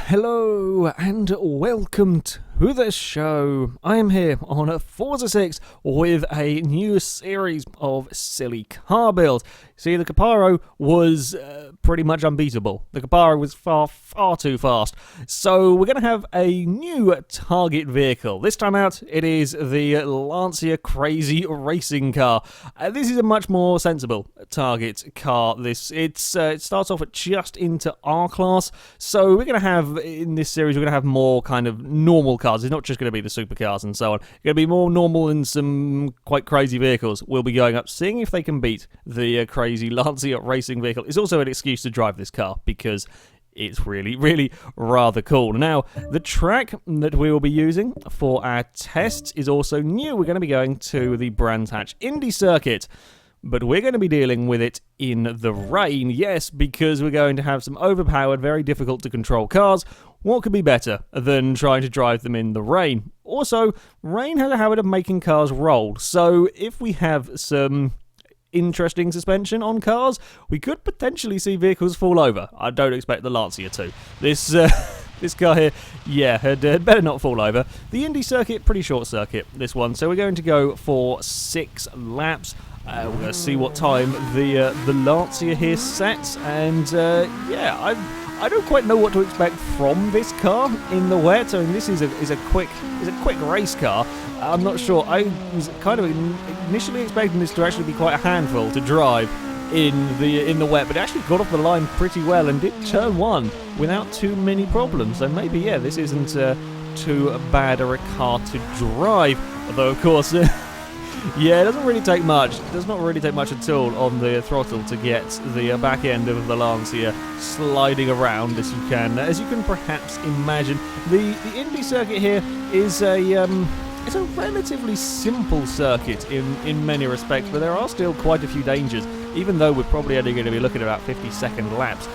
Hello and welcome to the show. I am here on Forza 6 with a new series of silly car builds. See, the Caparo was pretty much unbeatable. The Caparo was far too fast. So we're going to have a new target vehicle. This time out, it is the Lancia Crazy Racing Car. This is a much more sensible target car. It starts off at just into R class. So we're going to have, in this series, we're going to have more kind of normal cars. It's not just going to be the supercars and so on. It's going to be more normal and some quite crazy vehicles. We'll be going up, seeing if they can beat the crazy Lancia racing vehicle. It's also an excuse to drive this car because it's really rather cool. Now, the track that we will be using for our tests is also new. We're going to be going to the Brands Hatch Indy circuit, but we're going to be dealing with it in the rain. Yes, because we're going to have some overpowered, very difficult to control cars. What could be better than trying to drive them in the rain? Also, rain has a habit of making cars roll, so if we have some interesting suspension on cars, we could potentially see vehicles fall over. I don't expect the Lancia to. This car here, yeah, had better not fall over. The Indy circuit, pretty short circuit, this one, so we're going to go for 6 laps. We're going to see what time the Lancia here sets, and yeah, I don't quite know what to expect from this car in the wet. I mean, this is a quick race car. I'm not sure. I was kind of initially expecting this to actually be quite a handful to drive in the wet, but it actually got off the line pretty well and did turn one without too many problems. So maybe, yeah, this isn't too bad a car to drive. Although, of course, yeah, it doesn't really take much. It does not really take much at all on the throttle to get the back end of the Lancia sliding around, as you can perhaps imagine. The Indy circuit here is it's a relatively simple circuit in many respects, but there are still quite a few dangers. Even though we're probably only going to be looking at about 50-second laps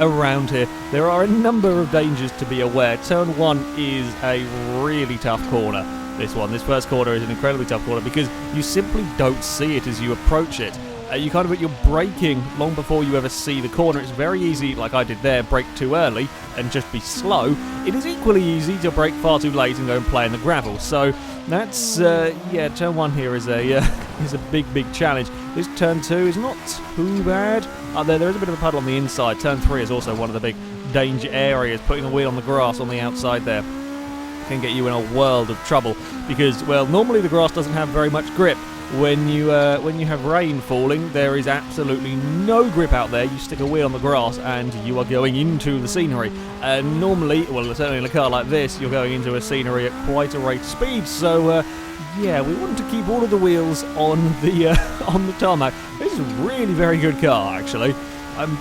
around here, there are a number of dangers to be aware. Turn 1 is a really tough corner. This first corner is an incredibly tough corner because you simply don't see it as you approach it. You kind of, you're braking long before you ever see the corner. It's very easy, like I did there, brake too early and just be slow. It is equally easy to brake far too late and go and play in the gravel. So that's, yeah, turn 1 here is a big challenge. This turn 2 is not too bad. There is a bit of a puddle on the inside. Turn 3 is also one of the big danger areas. Putting a wheel on the grass on the outside there can get you in a world of trouble because, well, normally the grass doesn't have very much grip. When you have rain falling, there is absolutely no grip out there. You stick a wheel on the grass and you are going into the scenery. Normally, well, certainly in a car like this, you're going into a scenery at quite a rate of speed. So, yeah, we want to keep all of the wheels on the tarmac. This is a really very good car, actually.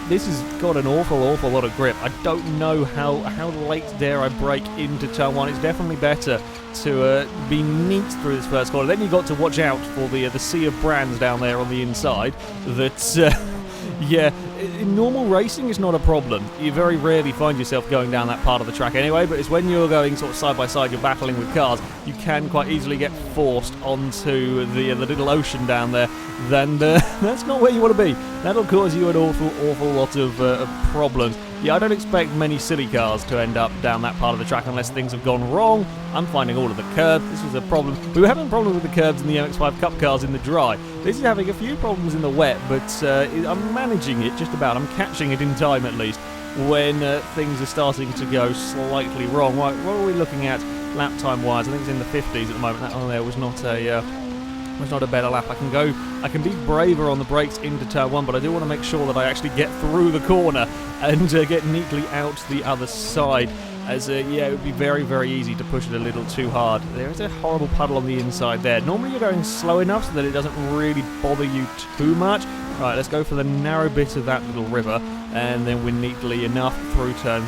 This has got an awful lot of grip. I don't know how late dare I brake into turn 1. It's definitely better to be neat through this first corner. Then you've got to watch out for the sea of brands down there on the inside. That, yeah, in normal racing is not a problem. You very rarely find yourself going down that part of the track anyway, but it's when you're going sort of side by side, you're battling with cars, you can quite easily get forced onto the little ocean down there. Then that's not where you want to be. That'll cause you an awful lot of problems. Yeah, I don't expect many silly cars to end up down that part of the track unless things have gone wrong. I'm finding all of the curbs. This was a problem. We were having problems with the curbs in the MX-5 Cup cars in the dry. This is having a few problems in the wet, but I'm managing it just about. I'm catching it in time at least when things are starting to go slightly wrong. Right, what are we looking at lap time-wise? I think it's in the 50s at the moment. That one there was not a better lap. I can be braver on the brakes into turn 1, but I do want to make sure that I actually get through the corner and get neatly out the other side. As yeah, it would be very easy to push it a little too hard. There is a horrible puddle on the inside there. Normally you're going slow enough so that it doesn't really bother you too much. Right, let's go for the narrow bit of that little river, and then we're neatly enough through turn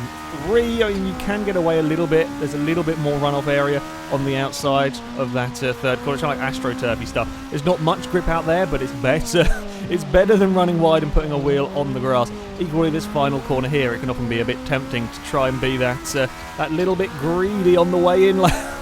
3. I mean, you can get away a little bit. There's a little bit more runoff area on the outside of that third corner. It's kind of like AstroTurfy stuff. There's not much grip out there, but it's better. It's better than running wide and putting a wheel on the grass. Equally, this final corner here, it can often be a bit tempting to try and be that little bit greedy on the way in.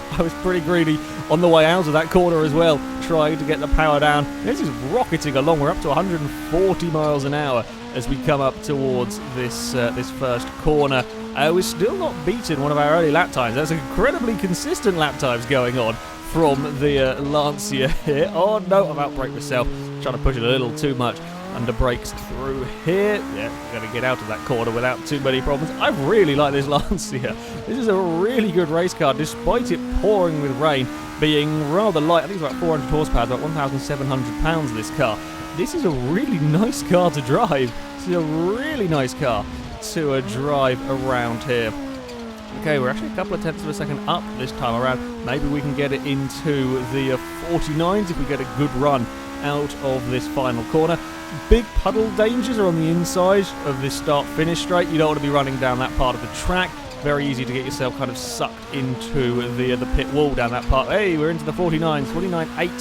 I was pretty greedy on the way out of that corner as well, trying to get the power down. This is rocketing along. We're up to 140 miles an hour as we come up towards this first corner. We're still not beating one of our early lap times. There's incredibly consistent lap times going on from the Lancia here. Oh no, I've outbraked myself. Trying to push it a little too much. Under brakes through here. Yeah, we're going to get out of that corner without too many problems. I really like this Lancia. This is a really good race car, despite it pouring with rain, being rather light. I think it's about 400 horsepower, about 1,700 pounds, this car. This is a really nice car to drive. This is a really nice car to drive around here. Okay, we're actually a couple of tenths of a second up this time around. Maybe we can get it into the 49s if we get a good run out of this final corner. Big puddle dangers are on the inside of this start-finish straight. You don't want to be running down that part of the track. Very easy to get yourself kind of sucked into the pit wall down that part. Hey, we're into the 49s. 49.8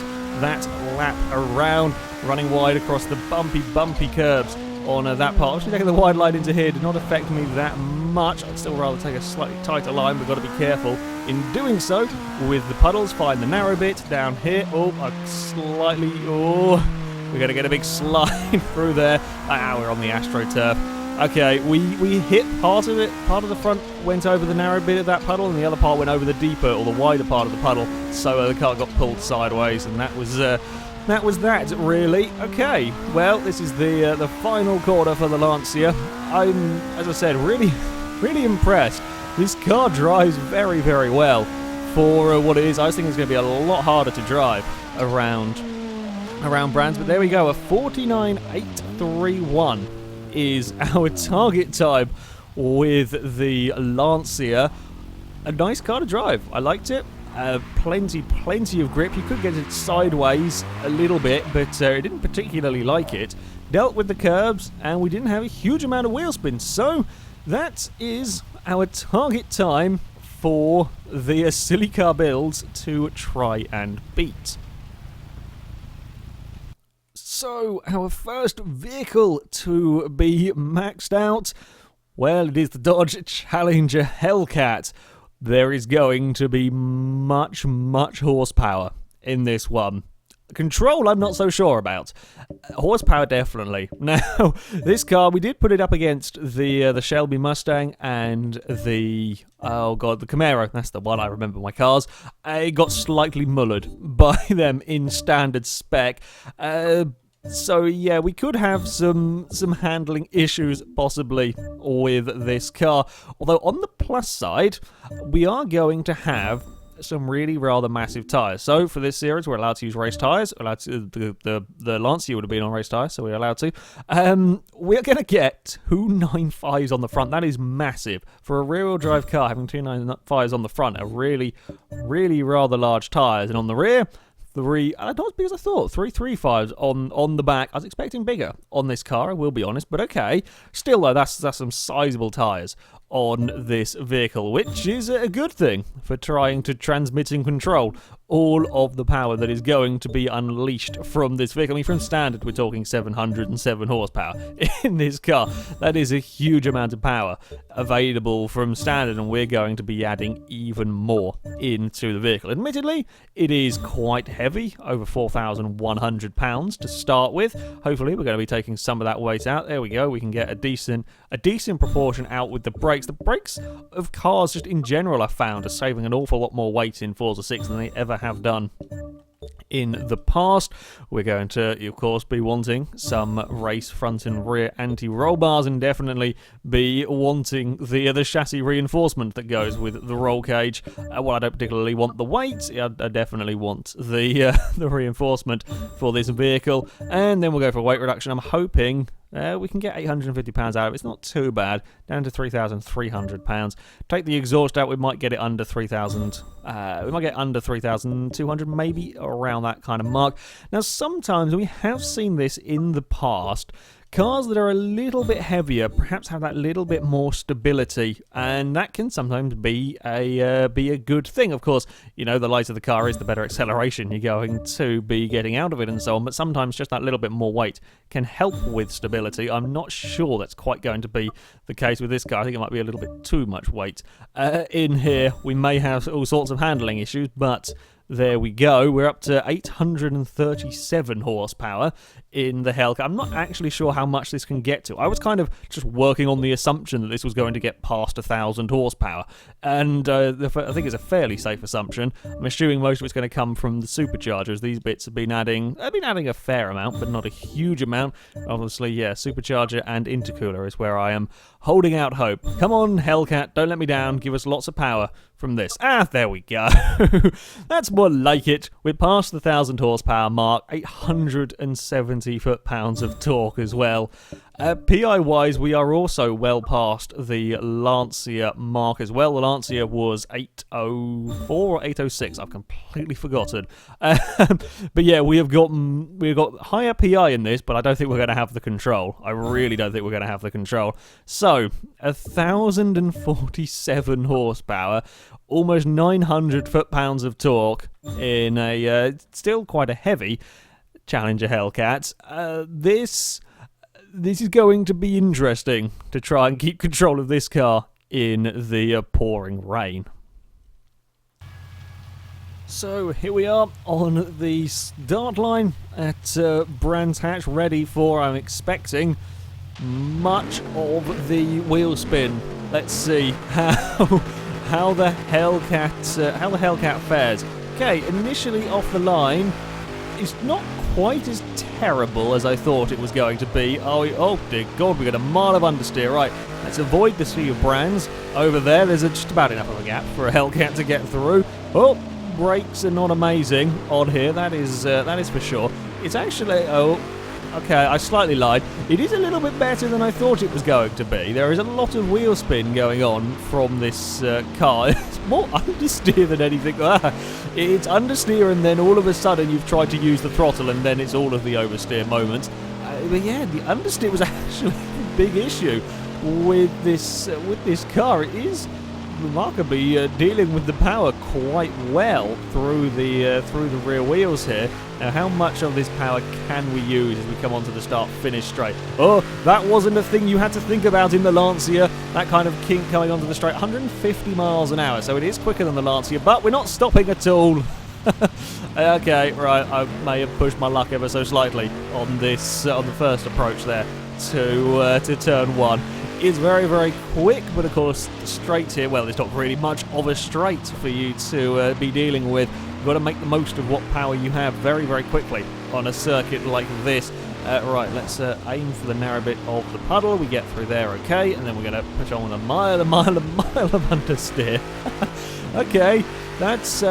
that lap around. Running wide across the bumpy curbs on that part. Actually taking the wide line into here did not affect me that much. I'd still rather take a slightly tighter line. We've got to be careful in doing so with the puddles. Find the narrow bit down here. Oh, we're going to get a big slide through there. We're on the AstroTurf. Okay, we hit part of it. Part of the front went over the narrow bit of that puddle, and the other part went over the deeper or the wider part of the puddle. So the car got pulled sideways, and that was that, really. Okay, well, this is the final corner for the Lancia. I'm, as I said, really impressed. This car drives very, very well for what it is. I was thinking it's going to be a lot harder to drive around Brands, but there we go. A 49.831 is our target time with the Lancia. A nice car to drive. I liked it. Plenty of grip. You could get it sideways a little bit, but I didn't particularly like it. Dealt with the curbs, and we didn't have a huge amount of wheel spin. So that is our target time for the silly car builds to try and beat. So, our first vehicle to be maxed out, well, it is the Dodge Challenger Hellcat. There is going to be much horsepower in this one. Control, I'm not so sure about. Horsepower, definitely. Now, this car, we did put it up against the Shelby Mustang and the Camaro. That's the one I remember my cars. It got slightly mullered by them in standard spec. So yeah, we could have some handling issues possibly with this car. Although on the plus side, we are going to have some really rather massive tyres. So for this series, we're allowed to use race tyres. The Lancia would have been on race tyres, so we're allowed to. We're going to get 295s on the front. That is massive. For a rear-wheel drive car, having 295s on the front are really rather large tyres. And on the rear, not as big as I thought. 335s on the back. I was expecting bigger on this car, I will be honest, but okay. Still though, that's some sizable tyres on this vehicle, which is a good thing for trying to transmit and control all of the power that is going to be unleashed from this vehicle. I mean, from standard, we're talking 707 horsepower in this car. That is a huge amount of power available from standard, and we're going to be adding even more into the vehicle. Admittedly, it is quite heavy, over 4,100 pounds to start with. Hopefully, we're going to be taking some of that weight out. There we go. We can get a decent proportion out with the brakes. The brakes of cars, just in general, I found are saving an awful lot more weight in Forza 6 than they ever have done in the past. We're going to, of course, be wanting some race front and rear anti-roll bars, and definitely be wanting the chassis reinforcement that goes with the roll cage. Well, I don't particularly want the weight. I definitely want the reinforcement for this vehicle, and then we'll go for weight reduction. I'm hoping we can get £850 out of it. It's not too bad. Down to £3,300. Take the exhaust out, we might get it under 3,000. We might get under 3,200, maybe around that kind of mark. Now, sometimes we have seen this in the past. Cars that are a little bit heavier perhaps have that little bit more stability, and that can sometimes be a good thing. Of course, you know, the lighter the car is, the better acceleration you're going to be getting out of it and so on, but sometimes just that little bit more weight can help with stability. I'm not sure that's quite going to be the case with this car. I think it might be a little bit too much weight in here. We may have all sorts of handling issues, but There we go. We're up to 837 horsepower in the Hellcat. I'm not actually sure how much this can get to. I was kind of just working on the assumption that this was going to get past 1,000 horsepower, and I think it's a fairly safe assumption. I'm assuming most of it's going to come from the superchargers. These bits have been adding a fair amount, but not a huge amount. Obviously, yeah, supercharger and intercooler is where I am holding out hope. Come on, Hellcat, don't let me down. Give us lots of power from this. There we go. That's more like it. We're past the 1,000 horsepower mark, 870 foot-pounds of torque as well. PI-wise, we are also well past the Lancia mark as well. The Lancia was 804 or 806. I've completely forgotten. But yeah, we've got higher PI in this, but I don't think we're going to have the control. I really don't think we're going to have the control. So, 1,047 horsepower, almost 900 foot-pounds of torque in a still quite a heavy Challenger Hellcat. This is going to be interesting to try and keep control of this car in the pouring rain. So here we are on the start line at Brands Hatch, ready for, I'm expecting, much of the wheel spin. Let's see how the Hellcat fares. Okay, initially off the line, it's not quite as terrible as I thought it was going to be. Oh dear God, we got a mile of understeer. Right, let's avoid the sea of brands. Over there, there's just about enough of a gap for a Hellcat to get through. Oh, brakes are not amazing on here. That is for sure. It's actually, okay, I slightly lied. It is a little bit better than I thought it was going to be. There is a lot of wheel spin going on from this car. It's more understeer than anything. It's understeer, and then all of a sudden you've tried to use the throttle, and then it's all of the oversteer moments. But yeah, the understeer was actually a big issue with this car. It is remarkably dealing with the power quite well through the rear wheels here. Now, how much of this power can we use as we come onto the start-finish straight? Oh, that wasn't a thing you had to think about in the Lancia. That kind of kink coming onto the straight, 150 miles an hour, so it is quicker than the Lancia, but we're not stopping at all. Okay, right, I may have pushed my luck ever so slightly on this on the first approach there to turn one. It's very, very quick, but of course the straight here, well, there's not really much of a straight for you to be dealing with. You've got to make the most of what power you have very, very quickly on a circuit like this. Right, let's aim for the narrow bit of the puddle. We get through there, okay, and then we're going to push on with a mile of understeer. Okay, that's,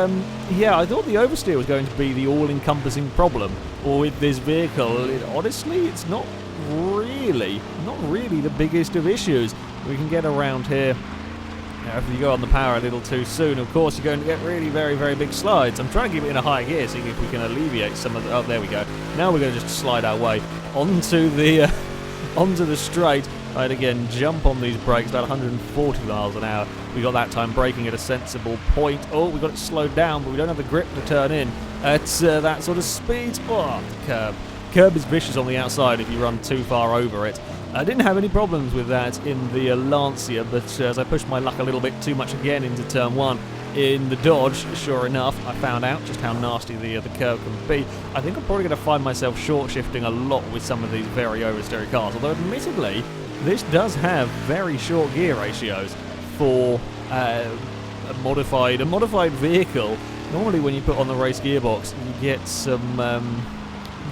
yeah, I thought the oversteer was going to be the all-encompassing problem with this vehicle. Honestly, it's not really the biggest of issues. We can get around here. Now, if you go on the power a little too soon, of course, you're going to get really very, very big slides. I'm trying to keep it in a high gear, seeing if we can alleviate some of the... Oh, there we go. Now we're going to just slide our way onto the straight. I'd again jump on these brakes, about 140 miles an hour. We got that time braking at a sensible point. Oh, we got it slowed down, but we don't have the grip to turn in at that sort of speed. Oh, the curb. Curb is vicious on the outside if you run too far over it. I didn't have any problems with that in the Lancia, but as I pushed my luck a little bit too much again into turn one in the Dodge, sure enough, I found out just how nasty the curb can be. I think I'm probably going to find myself short shifting a lot with some of these very oversteery cars, although admittedly, this does have very short gear ratios for a modified vehicle. Normally when you put on the race gearbox, you get some...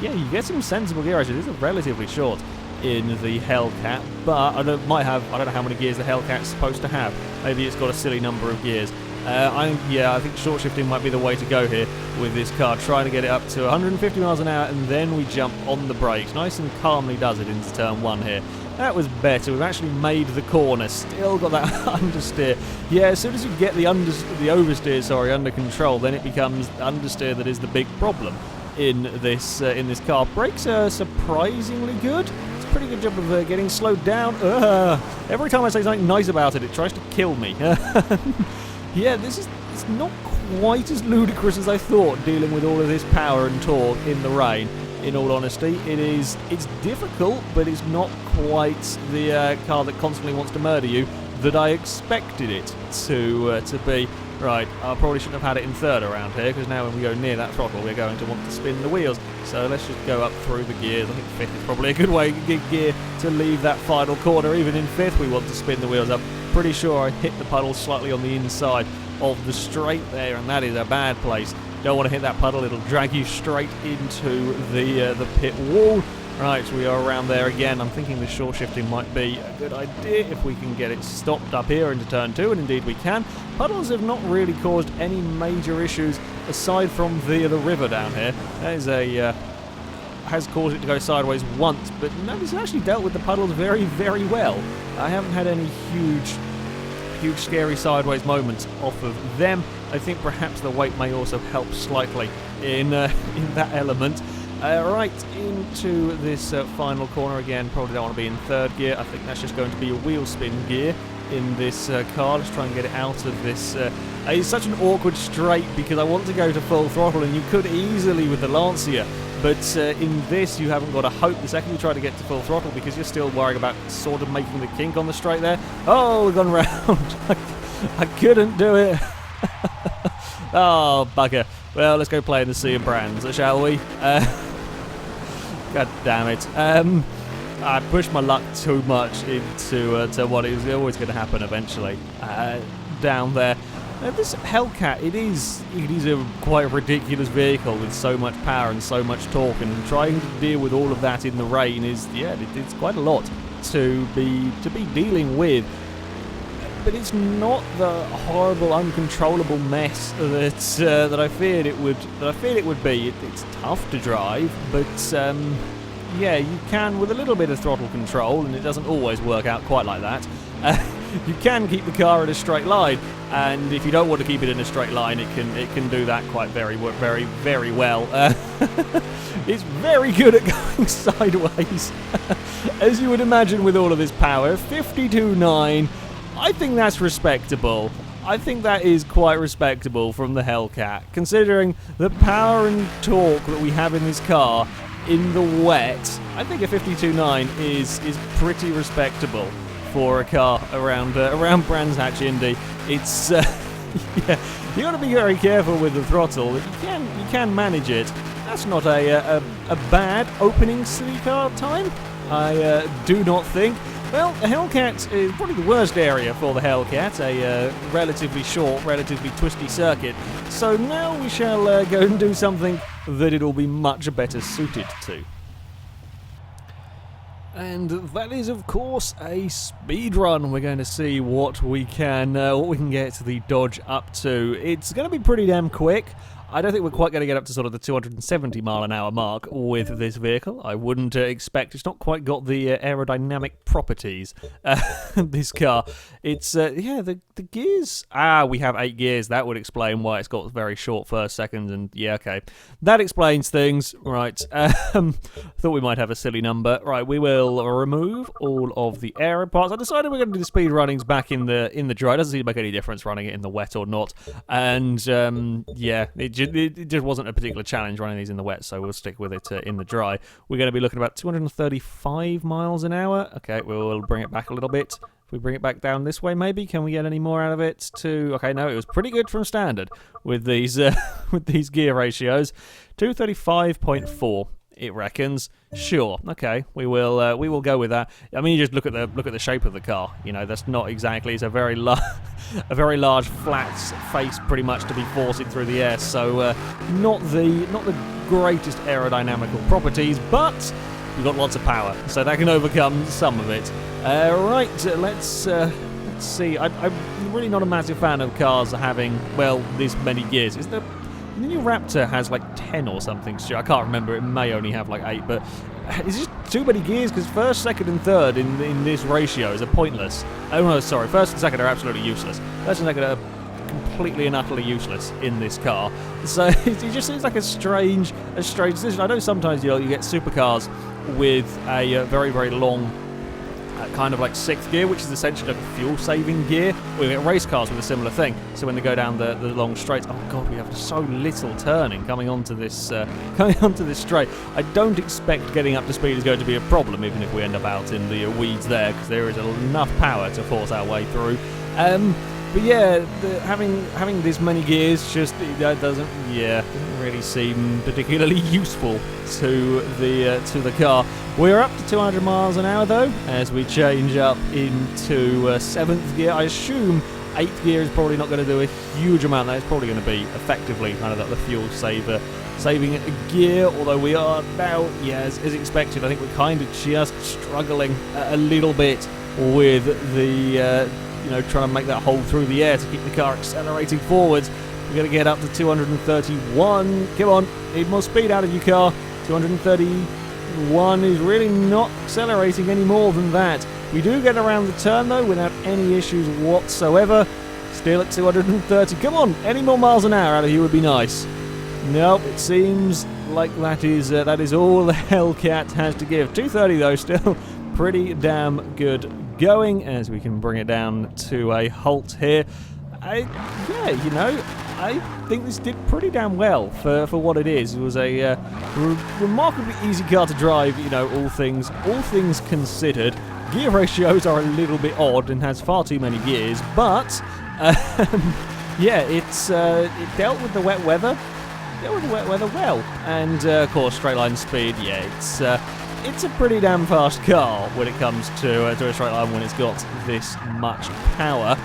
you get some sensible gear ratios. These are relatively short in the Hellcat, but I don't know how many gears the Hellcat's supposed to have. Maybe it's got a silly number of gears. I think short shifting might be the way to go here with this car. Trying to get it up to 150 miles an hour, and then we jump on the brakes. Nice and calmly does it into turn one here. That was better. We've actually made the corner. Still got that understeer. Yeah, as soon as you get the oversteer, under control, then it becomes understeer that is the big problem in this car. Brakes are surprisingly good. It's a pretty good job of getting slowed down. Every time I say something nice about it, it tries to kill me. Yeah, it's not quite as ludicrous as I thought, dealing with all of this power and torque in the rain. In all honesty, it's difficult, but it's not quite the car that constantly wants to murder you that I expected it to be. Right, I probably shouldn't have had it in third around here, because now when we go near that throttle, we're going to want to spin the wheels. So let's just go up through the gears. I think fifth is probably a good gear to leave that final corner. Even in fifth, we want to spin the wheels up. Pretty sure I hit the puddle slightly on the inside of the straight there, and that is a bad place. Don't want to hit that puddle, it'll drag you straight into the pit wall. Right, we are around there again. I'm thinking the short shifting might be a good idea if we can get it stopped up here into turn 2, and indeed we can. Puddles have not really caused any major issues aside from the river down here. That is has caused it to go sideways once, but no, it's actually dealt with the puddles very, very well. I haven't had any huge scary sideways moments off of them. I think perhaps the weight may also help slightly in that element. Right into this final corner again. Probably don't want to be in third gear. I think that's just going to be a wheel spin gear in this car. Let's try and get it out of this. It's such an awkward straight because I want to go to full throttle, and you could easily with the Lancia. But in this, you haven't got a hope the second you try to get to full throttle because you're still worrying about sort of making the kink on the straight there. Oh, we've gone round. I couldn't do it. Oh, bugger. Well, let's go play in the Sea of Brands, shall we? God damn it. I pushed my luck too much into to what is always going to happen eventually. Down there. This Hellcat, it is a quite ridiculous vehicle with so much power and so much torque, and trying to deal with all of that in the rain is, yeah, it's quite a lot to be dealing with. But it's not the horrible, uncontrollable mess that I feared it would be. It's tough to drive, but yeah, you can with a little bit of throttle control, and it doesn't always work out quite like that. You can keep the car in a straight line, and if you don't want to keep it in a straight line, it can do that quite very well. It's very good at going sideways, as you would imagine with all of this power. 52.9. I think that's respectable. I think that is quite respectable from the Hellcat, considering the power and torque that we have in this car in the wet. I think a 52.9 is pretty respectable for a car around Brands Hatch Indy. It's yeah, you got to be very careful with the throttle. You can manage it. That's not a bad opening city car time, I do not think. Well, the Hellcat is probably the worst area for the Hellcat, a relatively short, relatively twisty circuit. So now we shall go and do something that it'll be much better suited to. And that is, of course, a speed run. We're going to see what we can get the Dodge up to. It's going to be pretty damn quick. I don't think we're quite going to get up to sort of the 270 mile an hour mark with this vehicle. I wouldn't expect. It's not quite got the aerodynamic properties, this car. It's, yeah, the gears. We have 8 gears. That would explain why it's got very short first seconds. And yeah, okay. That explains things. Right. Thought we might have a silly number. Right, we will remove all of the aero parts. I decided we're going to do the speed runnings back in the dry. It doesn't seem to make any difference running it in the wet or not. And, yeah, it just wasn't a particular challenge running these in the wet, so we'll stick with it in the dry. We're going to be looking at about 235 miles an hour. Okay, we'll bring it back a little bit. If we bring it back down this way, maybe, can we get any more out of it? Okay, no, it was pretty good from standard with these with these gear ratios. 235.4. It reckons. Sure. Okay. We will go with that. I mean, you just look at the shape of the car. You know, that's not exactly. It's a very large flat face, pretty much, to be forcing through the air. So not the greatest aerodynamical properties, but we've got lots of power, so that can overcome some of it. Right. Let's see. I'm really not a massive fan of cars having, well, this many gears. Is there? The new Raptor has like 10 or something. I can't remember. It may only have like 8, but it's just too many gears because first, second, and third in this ratio are pointless. Oh no, sorry. First and second are absolutely useless. First and second are completely and utterly useless in this car. So it just seems like a strange decision. I know sometimes you get supercars with a very, very long kind of like 6th gear, which is essentially like a fuel-saving gear. We get race cars with a similar thing. So when they go down the long straights, oh god, we have so little turning coming onto this straight. I don't expect getting up to speed is going to be a problem, even if we end up out in the weeds there, because there is enough power to force our way through. But yeah, having this many gears just doesn't really seem particularly useful to the car. We're up to 200 miles an hour though, as we change up into 7th gear. I assume 8th gear is probably not going to do a huge amount. That's probably going to be effectively kind of the fuel saving gear, although we are now, as expected, I think we're kind of just struggling a little bit with the trying to make that hole through the air to keep the car accelerating forwards. We're going to get up to 231. Come on, need more speed out of your car. 231 is really not accelerating any more than that. We do get around the turn though without any issues whatsoever. Still at 230. Come on, any more miles an hour out of you would be nice. Nope, it seems like that is all the Hellcat has to give. 230 though, still pretty damn good going, as we can bring it down to a halt here. I think this did pretty damn well for what it is. It was a remarkably easy car to drive, all things considered. Gear ratios are a little bit odd and has far too many gears, but it dealt with the wet weather. Well, and of course straight line speed. It's a pretty damn fast car when it comes to a straight line when it's got this much power.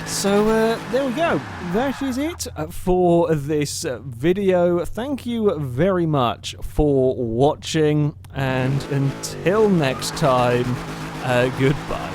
So there we go. That is it for this video. Thank you very much for watching, and until next time, goodbye.